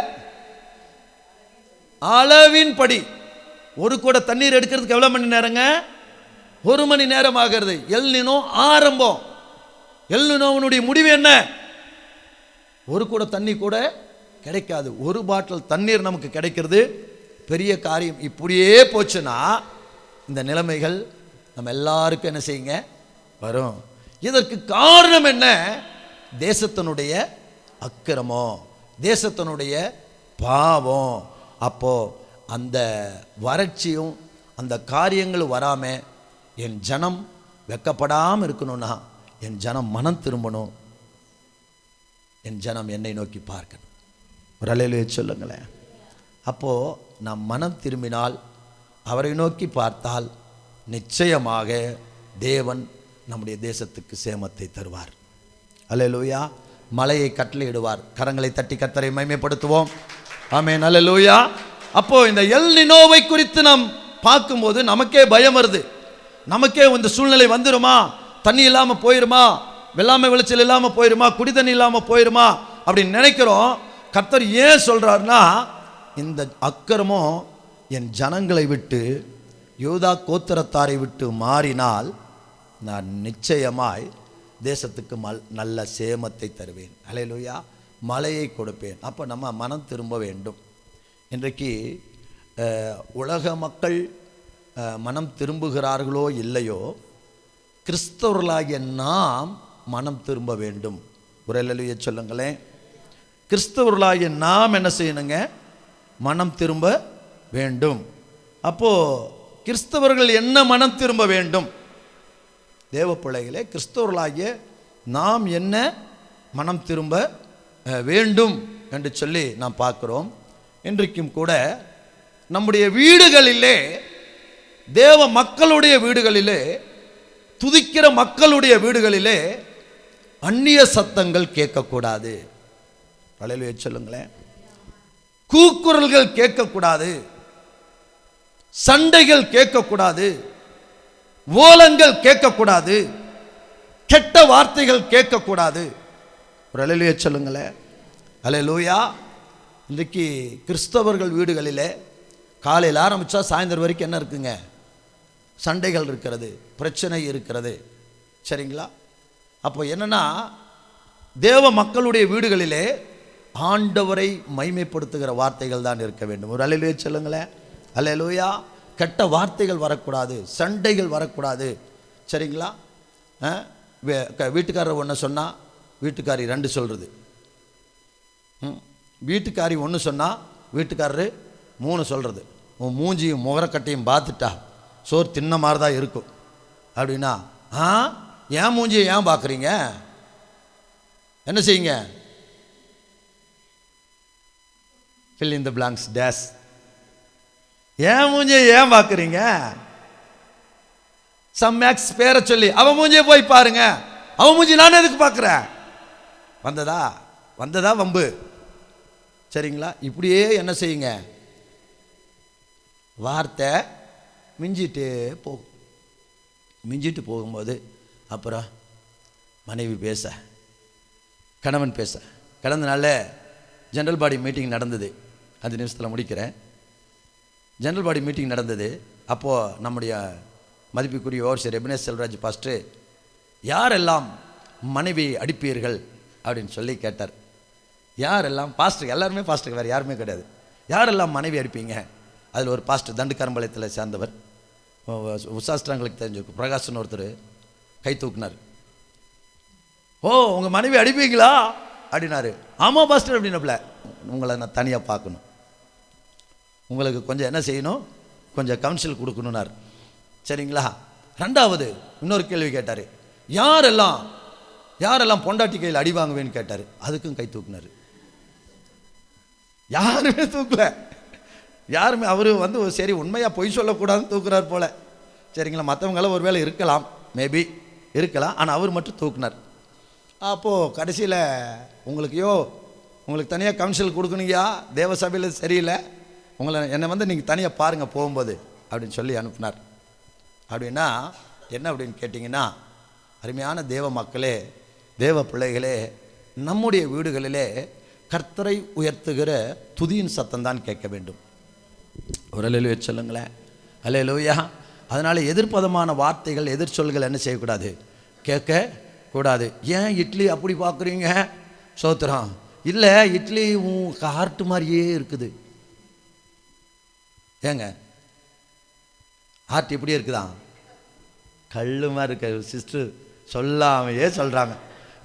அளவின்படி. ஒரு கூட தண்ணீர் எடுக்கிறதுக்கு எவ்வளவு மணி நேரங்க? 1 மணி நேரம் ஆகிறது. எல் நினோ ஆரம்பம். எல் நினோவினுடைய முடிவு என்ன? ஒரு கூட தண்ணி கூட கிடைக்காது. ஒரு பாட்டில் தண்ணீர் நமக்கு கிடைக்கிறது பெரிய காரியம். இப்படியே போச்சுன்னா இந்த நிலைமைகள் நம்ம எல்லாருக்கும் என்ன செய்யுங்க வரும். இதற்கு காரணம் என்ன? தேசத்தினுடைய அக்கிரமம், தேசத்தினுடைய பாவம். அப்போ அந்த வறட்சியும் அந்த காரியங்களும் வராம என் ஜனம் வெக்கப்படாமல் இருக்கணும்னா என் ஜனம் மனம் திரும்பணும். என் ஜனம் என்னை நோக்கி பார்க்கணும். ஒரு அல்லேலூயா சொல்லுங்களேன். அப்போ நாம் மனம் திரும்பினால், அவரை நோக்கி பார்த்தால் நிச்சயமாக தேவன் நம்முடைய தேசத்துக்கு சேமத்தை தருவார். அல்லேலூயா. மலையை கட்டளையிடுவார். கரங்களை தட்டி கர்த்தரை மகிமைப்படுத்துவோம். ஆமென். அல்லேலூயா. அப்போ இந்த எல் நினோவை குறித்து நாம் பார்க்கும்போது நமக்கே பயம் வருது. நமக்கே இந்த சூழ்நிலை வந்துருமா? தண்ணி இல்லாமல் போயிருமா? வெள்ளாமை விளைச்சல் இல்லாமல் போயிருமா? குடி தண்ணி இல்லாமல் போயிருமா அப்படின்னு நினைக்கிறோம். கர்த்தர் ஏன் சொல்றாருன்னா, இந்த அக்கிரமம் என் ஜனங்களை விட்டு, யூதா கோத்திரத்தாரை விட்டு மாறினால் நான் நிச்சயமாய் தேசத்துக்கு நல்ல சேமத்தை தருவேன். அல்லேலூயா. மழையை கொடுப்பேன். அப்போ நம்ம மனம் திரும்ப வேண்டும். இன்றைக்கு உலக மக்கள் மனம் திரும்புகிறார்களோ இல்லையோ, கிறிஸ்தவர்களாகிய நாம் மனம் திரும்ப வேண்டும். ஒரு அல்லேலூயா சொல்லுங்களேன். கிறிஸ்தவர்களாகிய நாம் என்ன செய்யணுங்க? மனம் திரும்ப வேண்டும். அப்போ கிறிஸ்தவர்கள் என்ன மனம் திரும்ப வேண்டும்? தேவ பிள்ளைகளே, கிறிஸ்தவர்களாகிய நாம் என்ன மனம் திரும்ப வேண்டும் என்று சொல்லி நாம் பார்க்கிறோம். இன்றைக்கும் கூட நம்முடைய வீடுகளிலே, தேவ மக்களுடைய வீடுகளிலே, துதிக்கிற மக்களுடைய வீடுகளிலே அந்நிய சத்தங்கள் கேட்கக்கூடாது. அல்லேலூயா சொல்லுங்களேன். கூக்குரல்கள் கேட்கக்கூடாது, சண்டைகள் கேட்கக்கூடாது, ஓலங்கள் கேட்கக்கூடாது, கெட்ட வார்த்தைகள் கேட்கக்கூடாது. ஒரு அல்லேலூயா சொல்லுங்களேன். அல்லேலூயா. இன்றைக்கு கிறிஸ்தவர்கள் வீடுகளிலே காலையில் ஆரம்பித்தா சாயந்தரம் வரைக்கும் என்ன இருக்குங்க? சண்டைகள் இருக்கிறது, பிரச்சனை இருக்கிறது. சரிங்களா? அப்போ என்னன்னா, தேவ மக்களுடைய வீடுகளிலே ஆண்டவரை மைமைப்படுத்துகிற வார்த்தைகள் தான் இருக்க வேண்டும். ஒரு அல்லேலூயா சொல்லுங்களேன். அல்லேலூயா. கெட்ட வார்த்தைகள் வரக்கூடாது, சண்டைகள் வரக்கூடாது. சரிங்களா? வீட்டுக்காரர் ஒன்று சொன்னால் வீட்டுக்காரி 2 சொல்கிறது, வீட்டுக்காரி 1 சொன்னால் வீட்டுக்காரரு 3 சொல்கிறது. உன் மூஞ்சியும் முகரக்கட்டையும் பார்த்துட்டா சோறு தின்ன மாதிரி தான் இருக்கும் அப்படின்னா, ஏன் மூஞ்சியை ஏன் பார்க்குறீங்க? என்ன செய்யுங்க? fill in the blanks dash. ஏன் மூஞ்சியை ஏன் பார்க்குறீங்க? சம் மேக்ஸ் பேரை சொல்லி அவன் மூஞ்சியை போய் பாருங்க. அவன் மூஞ்சி நான் எதுக்கு பார்க்குறேன்? வந்ததா வம்பு. சரிங்களா? இப்படியே என்ன செய்யுங்க, வார்த்தை மிஞ்சிட்டு போகும்போது அப்புறம் மனைவி பேச, கணவன் பேச. கடந்த நாளில் ஜெனரல் பாடி மீட்டிங் நடந்தது. 5 நிமிஷத்தில் முடிக்கிறேன். ஜெனரல் பாடி மீட்டிங் நடந்தது. அப்போது நம்முடைய மதிப்புக்குரிய ஓவர்சியர் எபினேஸ் செல்வராஜ் பாஸ்டர், யாரெல்லாம் மனைவி அடிப்பீர்கள் அப்படின்னு சொல்லி கேட்டார். யாரெல்லாம் பாஸ்டர், எல்லாருமே பாஸ்டருக்கு, வேறு யாருமே கிடையாது. யாரெல்லாம் மனைவி அடிப்பீங்க? அதில் ஒரு பாஸ்டர் தண்டுக்காரம்பாளையத்தில் சேர்ந்தவர், உசாஸ்திரங்களுக்கு தெரிஞ்சிருக்கும், பிரகாஷ்னு ஒருத்தர் கை தூக்குனார். ஓ, உங்கள் மனைவி அடிப்பீங்களா அப்படின்னாரு. ஆமாம் பாஸ்டர் அப்படின்னப்பல, உங்களை நான் தனியாக பார்க்கணும், உங்களுக்கு கொஞ்சம் என்ன செய்யணும், கொஞ்சம் கவுன்சில் கொடுக்கணுன்னார். சரிங்களா? 2வது இன்னொரு கேள்வி கேட்டார். யாரெல்லாம் பொண்டாட்டி கையில் அடி வாங்குவேன்னு கேட்டார். அதுக்கும் கை தூக்குனார். யாருமே தூக்கல. யாருமே அவர் சரி உண்மையாக பொய் சொல்லக்கூடாதுன்னு தூக்குறார் போல. சரிங்களா? மற்றவங்களாம் ஒரு வேளை இருக்கலாம், மேபி இருக்கலாம், ஆனால் அவர் மட்டும் தூக்குனார். அப்போது கடைசியில் உங்களுக்கு தனியாக கவுன்சில் கொடுக்கணுங்கயா, தேவ சபையில் சரியில்லை, என்னை நீங்கள் தனியாக பாருங்கள் போகும்போது அப்படின்னு சொல்லி அனுப்புனார். அப்படின்னா என்ன அப்படின்னு கேட்டிங்கன்னா, அருமையான தேவ மக்களே, தேவ பிள்ளைகளே, நம்முடைய வீடுகளிலே கர்த்தரை உயர்த்துகிற துதியின் சத்தம் தான் கேட்க வேண்டும். ஒரு அல்லேலூயா சொல்லுங்களேன். அல்லேலூயா. அதனால் எதிர்ப்பதமான வார்த்தைகள், எதிர்ச்சொல்கள் என்ன செய்யக்கூடாது, கேட்கக்கூடாது. ஏன் இட்லி அப்படி பார்க்குறீங்க? சோத்திரம் இல்லை, இட்லி ஹார்ட் மாதிரியே இருக்குது. ஏங்க ஹார்ட் இப்படியே இருக்குதான்? கல்லு மாதிரி இருக்க சிஸ்டர் சொல்லாமையே சொல்கிறாங்க.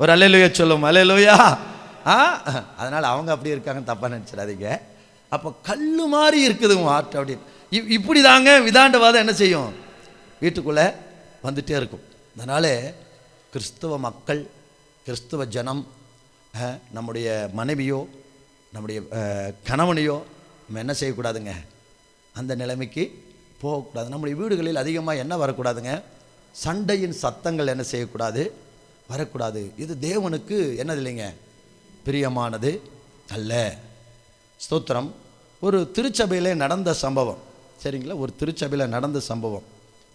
ஒரு அல்லேலூயா சொல்லும். அல்லேலூயா. அதனால் அவங்க அப்படி இருக்காங்க, தப்பாக நினச்சிடாதீங்க. அப்போ கல்லு மாதிரி இருக்குது ஹார்ட் அப்படின்னு. இப்படி தாங்க விதாண்டவாதம் என்ன செய்யும், வீட்டுக்குள்ளே வந்துகிட்டே இருக்கும். அதனால் கிறிஸ்தவ மக்கள், கிறிஸ்தவ ஜனம், நம்முடைய மனைவியோ நம்முடைய கணவனையோ நம்ம என்ன செய்யக்கூடாதுங்க, அந்த நிலைமைக்கு போகக்கூடாது. நம்முடைய வீடுகளில் அதிகமாக என்ன வரக்கூடாதுங்க, சண்டையின் சத்தங்கள் என்ன செய்யக்கூடாது, வரக்கூடாது. இது தேவனுக்கு என்னது இல்லைங்க, பிரியமானது அல்ல. ஸ்தோத்திரம். ஒரு திருச்சபையில் நடந்த சம்பவம். சரிங்களா? ஒரு திருச்சபையில் நடந்த சம்பவம்.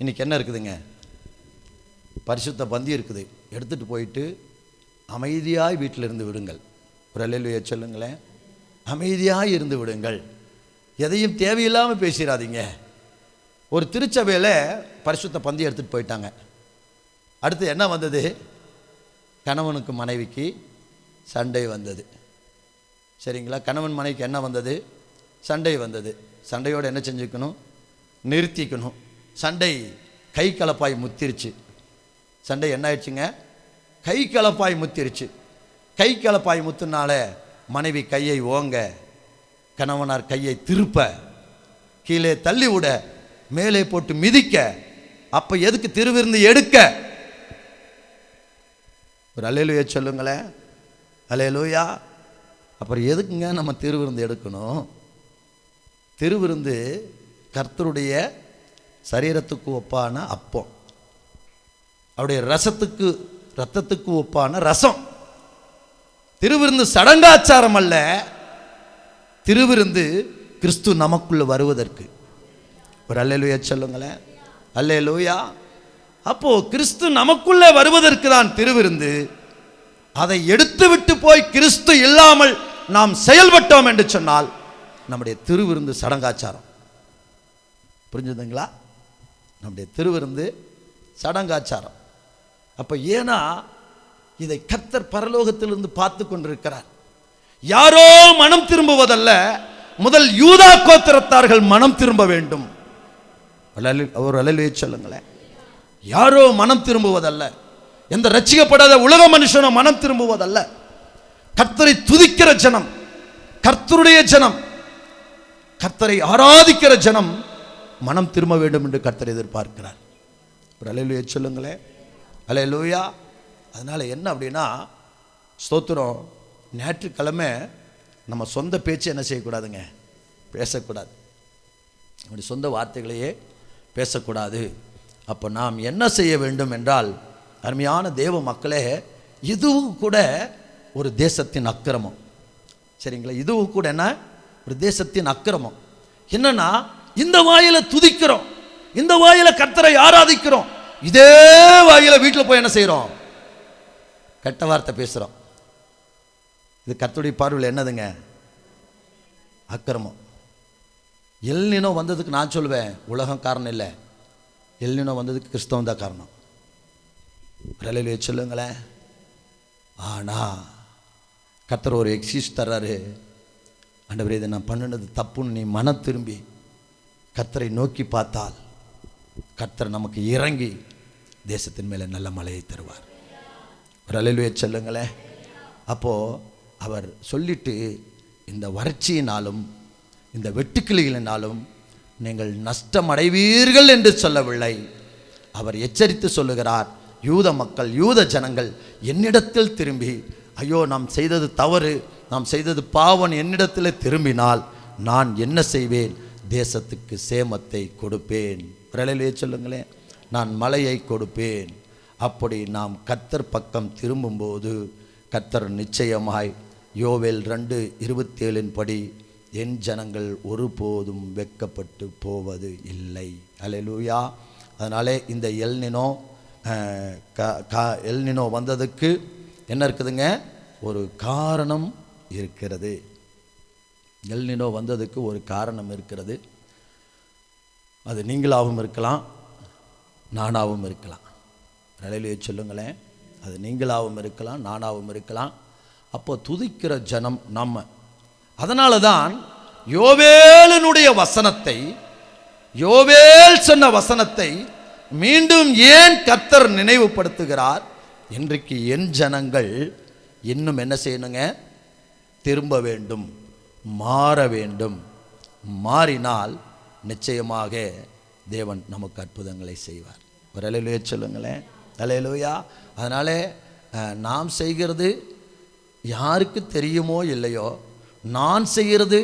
இன்றைக்கி என்ன இருக்குதுங்க, பரிசுத்த பந்தி இருக்குது. எடுத்துகிட்டு போயிட்டு அமைதியாய் வீட்டில் இருந்து விடுங்கள். ஒரு அல்லேலூயா சொல்லுங்களேன். அமைதியாய் இருந்து விடுங்கள். எதையும் தேவையில்லாமல் பேசிடாதீங்க. ஒரு திருச்சபையில் பரிசுத்த பந்தி எடுத்துகிட்டு போயிட்டாங்க. அடுத்து என்ன வந்தது, கணவனுக்கு மனைவிக்கு சண்டை வந்தது. சரிங்களா? கணவன் மனைவிக்கு என்ன வந்தது, சண்டை வந்தது. சண்டையோடு என்ன செஞ்சுக்கணும், நிறுத்திக்கணும். சண்டை கை கலப்பாய் முத்திருச்சு. சண்டை என்ன ஆயிடுச்சுங்க, கை கலப்பாய் முத்திருச்சு. கை கலப்பாய் முத்துனால மனைவி கையை ஓங்க, கணவனார் கையை திருப்ப, கீழே தள்ளி விட, மேலே போட்டு மிதிக்க. அப்போ எதுக்கு திருவிருந்து எடுக்க? ஒரு அல்லேலூயா சொல்லுங்களேன். அல்லேலூயா. அப்புறம் எதுக்குங்க நம்ம திருவிருந்து எடுக்கணும்? திருவிருந்து கர்த்தருடைய சரீரத்துக்கு ஒப்பான அப்பம், அவருடைய ரத்தத்துக்கு ஒப்பான ரசம். திருவிருந்து சடங்காச்சாரம் அல்ல, திருவிருந்து கிறிஸ்து நமக்குள்ள வருவதற்கு. ஒரு அல்லேலூயா சொல்லுங்களேன். அல்லேலூயா. அப்போ கிறிஸ்து நமக்குள்ள வருவதற்கு தான் திருவிருந்து. அதை எடுத்து விட்டு போய் கிறிஸ்து இல்லாமல் நாம் செயல்பட்டோம் என்று சொன்னால் நம்முடைய திருவிருந்து சடங்காச்சாரம். புரிஞ்சுதுங்களா? நம்முடைய திருவிருந்து சடங்காச்சாரம். அப்போ ஏன்னா இதை கர்த்தர் பரலோகத்திலிருந்து பார்த்து கொண்டிருக்கிறார். யாரோ மனம் திரும்புவதல்ல, முதல் யூதா கோத்திரத்தார்கள் மனம் திரும்ப வேண்டும். ஒரு அல்லேலூயா சொல்லுங்களேன். யாரோ மனம் திரும்புவதல்ல, எந்த ரட்சிக்கப்படாத உலக மனுஷனோ மனம் திரும்புவதல்ல. கர்த்தரை துதிக்கிற ஜனம், கர்த்தருடைய ஜனம், கர்த்தரை ஆராதிக்கிற ஜனம் மனம் திரும்ப வேண்டும் என்று கர்த்தர் எதிர்பார்க்கிறார். ஒரு அல்லேலூயா சொல்லுங்களேன். அல்லேலூயா. அதனால் என்ன அப்படின்னா, ஸ்தோத்திரம், ஞாயிற்றுக்கிழமை நம்ம சொந்த பேச்சு என்ன செய்யக்கூடாதுங்க, பேசக்கூடாது. அப்படி சொந்த வார்த்தைகளையே பேசக்கூடாது. அப்போ நாம் என்ன செய்ய வேண்டும் என்றால், அருமையான தேவ மக்களே, இதுவும் கூட ஒரு தேசத்தின் அக்கிரமம். சரிங்களா? இதுவும் கூட என்ன, ஒரு தேசத்தின் அக்கிரமம். என்னன்னா, இந்த வாயில துதிக்கிறோம், இந்த வாயில கர்த்தரை ஆராதிக்கிறோம், இதே வாயில வீட்டில் போய் என்ன செய்கிறோம், கெட்ட வார்த்தை பேசுகிறோம். இது கர்த்தருடைய பார்வையில் என்னதுங்க, அக்கிரமம். எல்னினோ வந்ததுக்கு நான் சொல்லுவேன் உலகம் காரணம் இல்லை, எல்னினோ வந்ததுக்கு கிறிஸ்தவம் தான் காரணம். ரலையிலே சொல்லுங்களேன். ஆனால் கர்த்தர் ஒரு எக்ஸ்கியூஸ் தர்றாரு. ஆண்டவரே, இதை நான் பண்ணினது தப்புன்னு நீ மனம் திரும்பி கர்த்தரை நோக்கி பார்த்தால் கர்த்தர் நமக்கு இறங்கி தேசத்தின் மேலே நல்ல மழையை தருவார். ரலையிலே சொல்லுங்களேன். அப்போது அவர் சொல்லிட்டு, இந்த வறட்சியினாலும் இந்த வெட்டுக்கிளிகளினாலும் நீங்கள் நஷ்டம் அடைவீர்கள் என்று சொல்லவில்லை. அவர் எச்சரித்து சொல்லுகிறார், யூத மக்கள், யூத ஜனங்கள் என்னிடத்தில் திரும்பி, ஐயோ நாம் செய்தது தவறு, நாம் செய்தது பாவம், என்னிடத்தில் திரும்பினால் நான் என்ன செய்வேன், தேசத்துக்கு சேமத்தை கொடுப்பேன். விரலிலே சொல்லுங்களேன், நான் மழையை கொடுப்பேன். அப்படி நாம் கர்த்தர் பக்கம் திரும்பும்போது கர்த்தர் நிச்சயமாய் யோவேல் 2:27 படி என் ஜனங்கள் ஒருபோதும் வெட்கப்பட்டு போவது இல்லை. அல்லேலூயா. அதனாலே இந்த எல்னினோ வந்ததுக்கு என்ன இருக்குதுங்க, ஒரு காரணம் இருக்கிறது. எல்னினோ வந்ததுக்கு ஒரு காரணம் இருக்கிறது. அது நீங்களாகவும் இருக்கலாம், நானாகவும் இருக்கலாம். நிலையிலேயே சொல்லுங்களேன், அது நீங்களாகவும் இருக்கலாம், நானாகவும் இருக்கலாம். அப்போ துதிக்கிற ஜனம் நம்ம. அதனால தான் யோவேலினுடைய வசனத்தை, யோவேல் சொன்ன வசனத்தை மீண்டும் ஏன் கர்த்தர் நினைவுபடுத்துகிறார், இன்றைக்கு என் ஜனங்கள் இன்னும் என்ன செய்யணுங்க, திரும்ப வேண்டும், மாற வேண்டும். மாறினால் நிச்சயமாக தேவன் நமக்கு அற்புதங்களை செய்வார். ஒரு அல்லேலூயா சொல்லுங்களேன். அல்லேலூயா. அதனாலே நாம் செய்கிறது யாருக்கு தெரியுமோ இல்லையோ, நான் செய்கிறது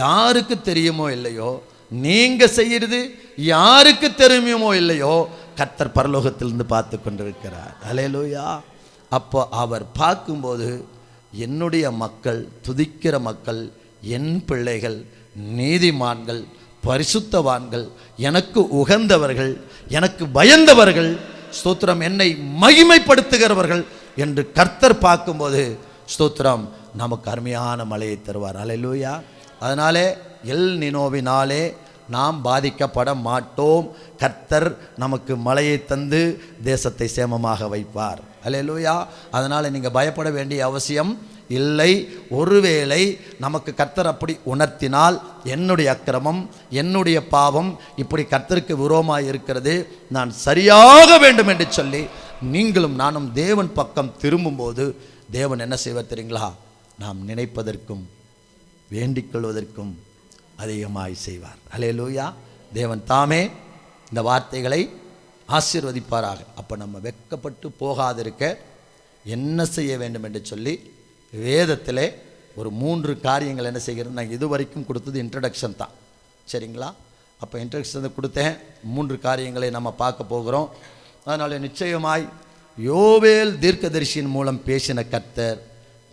யாருக்கு தெரியுமோ இல்லையோ, நீங்கள் செய்கிறது யாருக்கு தெரியுமோ இல்லையோ, கர்த்தர் பரலோகத்திலிருந்து பார்த்து கொண்டிருக்கிறார். அல்லேலூயா. அப்போ அவர் பார்க்கும்போது என்னுடைய மக்கள், துதிக்கிற மக்கள், என் பிள்ளைகள், நீதிமான்கள், பரிசுத்தவான்கள், எனக்கு உகந்தவர்கள், எனக்கு பயந்தவர்கள், ஸ்தோத்திரம், என்னை மகிமைப்படுத்துகிறவர்கள் என்று கர்த்தர் பார்க்கும்போது ஸ்தோத்திரம் நமக்கு அருமையான மழையை தருவார். அல்லேலூயா. அதனாலே எல்னினோவினாலே நாம் பாதிக்கப்பட மாட்டோம். கர்த்தர் நமக்கு மழையை தந்து தேசத்தை சேமமாக வைப்பார். அல்லேலூயா. அதனால் நீங்கள் பயப்பட வேண்டிய அவசியம் இல்லை. ஒருவேளை நமக்கு கர்த்தர் அப்படி உணர்த்தினால், என்னுடைய அக்கிரமம், என்னுடைய பாவம் இப்படி கர்த்தருக்கு விரோதமாக இருக்கிறது, நான் சரியாக வேண்டும் என்று சொல்லி நீங்களும் நானும் தேவன் பக்கம் திரும்பும்போது தேவன் என்ன செய்வார் தெரியுங்களா, நாம் நினைப்பதற்கும் வேண்டிக் கொள்வதற்கும் அதிகமாய் செய்வார். அல்லேலூயா. தேவன் தாமே இந்த வார்த்தைகளை ஆசீர்வதிப்பாராக. அப்போ நம்ம வெட்கப்பட்டு போகாதிருக்க என்ன செய்ய வேண்டும் என்று சொல்லி வேதத்திலே ஒரு 3 காரியங்கள் என்ன செய்கிறது. நான் இதுவரைக்கும் கொடுத்தது இன்ட்ரடக்ஷன் தான், சரிங்களா? அப்போ இன்ட்ரடக்ஷன் கொடுத்தேன். 3 காரியங்களை நம்ம பார்க்க போகிறோம். அதனால் நிச்சயமாய் யோவேல் தீர்க்கதரிசியின் மூலம் பேசின கர்த்தர்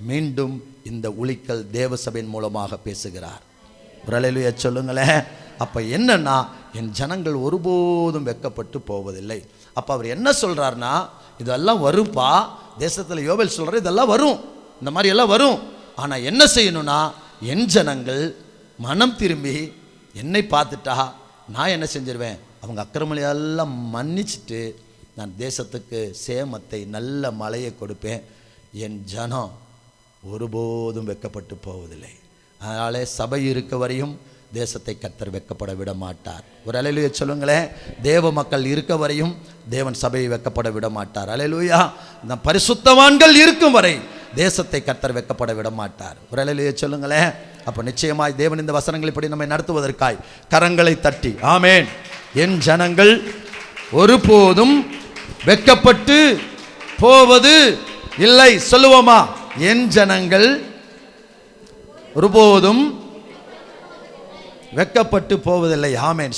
மீண்டும் இந்த உளிக்கல் தேவசபையின் மூலமாக பேசுகிறார். அல்லேலூயா சொல்லுங்களேன். அப்போ என்னன்னா, என் ஜனங்கள் ஒருபோதும் வெட்கப்பட்டு போவதில்லை. அப்போ அவர் என்ன சொல்கிறார்னா, இதெல்லாம் வரும்பா, தேசத்தில் யோவேல் சொல்கிறார், இதெல்லாம் வரும், இந்த மாதிரி எல்லாம் வரும். ஆனால் என்ன செய்யணும்னா, என் ஜனங்கள் மனம் திரும்பி என்னை பார்த்துட்டா நான் என்ன செஞ்சிருவேன், அவங்க அக்கிரமலையெல்லாம் மன்னிச்சுட்டு நான் தேசத்துக்கு சேமத்தை, நல்ல மழையை கொடுப்பேன். என் ஜனம் ஒருபோதும் வெட்கப்பட்டு போவதில்லை. அதனாலே சபை இருக்க வரையும் தேசத்தை கர்த்தர் வெட்கப்பட விட மாட்டார். ஒரு அல்லேலூயா சொல்லுங்களேன். தேவ மக்கள் இருக்க வரையும் தேவன் சபையை வெட்கப்பட விட மாட்டார். அல்லேலூயா. இந்த பரிசுத்தவான்கள் இருக்கும் வரை தேசத்தை கர்த்தர் வெட்கப்பட விட மாட்டார். ஒரு அல்லேலூயா சொல்லுங்களேன். அப்போ நிச்சயமாய் தேவன் இந்த வசனங்களை படி நம்மை நடத்துவதற்காய் கரங்களை தட்டி ஆமேன். என் ஜனங்கள் ஒருபோதும் வெட்கப்பட்டு போவது இல்லை. சொல்லுவோமா? என் ஜனங்கள் ஒருபோதும் வெட்கப்பட்டு போவதில்லை. ஆமென்.